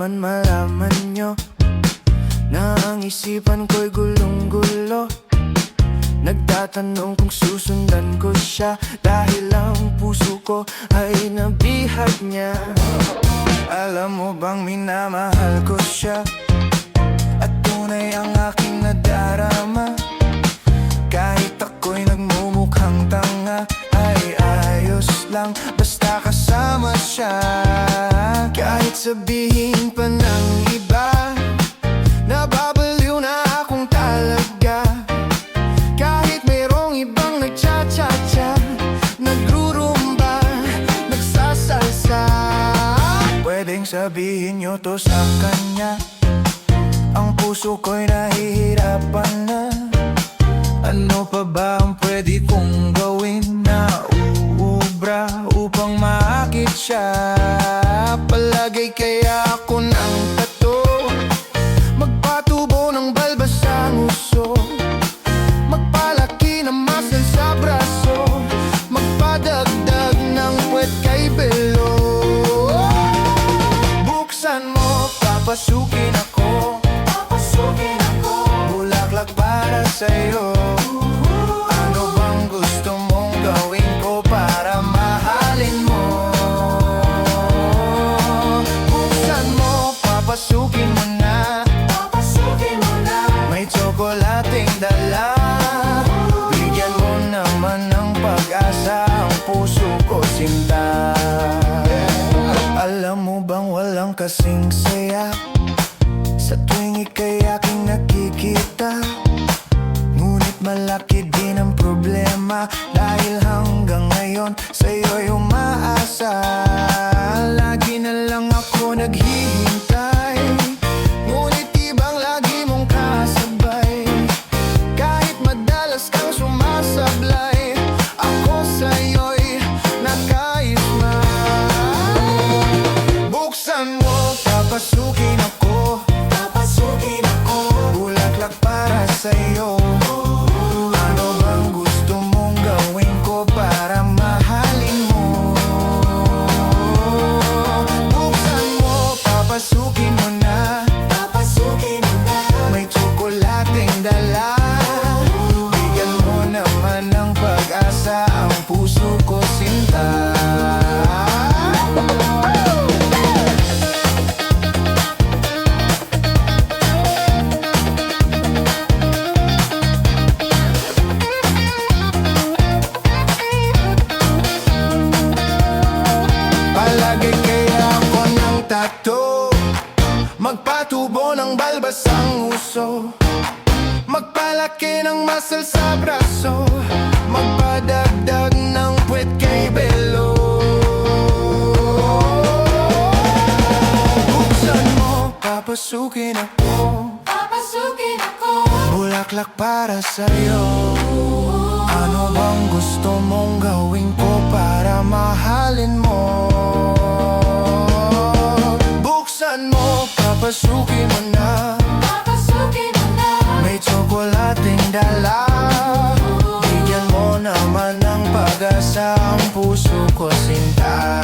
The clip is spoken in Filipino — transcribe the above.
naman malaman nyo na ang isipan ko'y gulong-gulo. Nagtatanong kung susundan ko siya, dahil ang puso ko ay nabihag niya. Alam mo bang minamahal ko siya, at tunay ang aking nadarama. Kahit ako'y nagmumukhang tanga, ay ayos lang basta kasama siya. Kahit sabihin pa ng iba, nababaliw na akong talaga. Kahit mayroong ibang nagcha-cha-cha, nagrurumba, nagsasalsa. Pwedeng sabihin nyo to sa kanya, ang puso ko'y nahihirapan na. Ano pa ba ang pwede kong gawin na uubra upang maakit siya? Palagay kaya ako ng tato, magpatubo ng balbas ang uso, magpalaki ng muscle sa braso, magpadagdag ng puwet kay belo. Buksan mo, papasukin ako, bulaklak para sa'yo. Ano bang gusto mong gawin ko para mahalin mo? Buksan mo, papasukin mo na, may tsokolating dala. Bigyan mo naman ng pag-asa ang puso ko, sinta. Alam mo bang walang kasing saya sa tuwing ika'y aking nakikita? Ngunit malaki din ang problema, dahil hanggang ngayon sa'yo'y umaasa. Lagi na lang ako naghihintay, ngunit ibang lagi mong kasabay. Kahit madalas kang sumasablay, ako sa'yo'y nakaisma. Buksan mo, papasukin ako, bulaklak para sa'yo. Ano bang gusto mong gawin ko para mahalin mo? Buksan mo, papasukin mo na, may tsokolating dala. Bigyan mo naman ng pag-asa ang puso ko, sinta. Palagay kaya ako ng tato, magpatubo ng balbas ang uso, magpalaki ng muscle sa braso, magpadagdag ng puwet kay belo. Buksan mo, papasukin ako, bulaklak para sa'yo. Ano bang gusto mong gawin ko para mahalin mo? Buksan mo, papasukin mo na, may tsokolating dala. Bigyan mo naman ng pag-asa ang puso ko, sinta.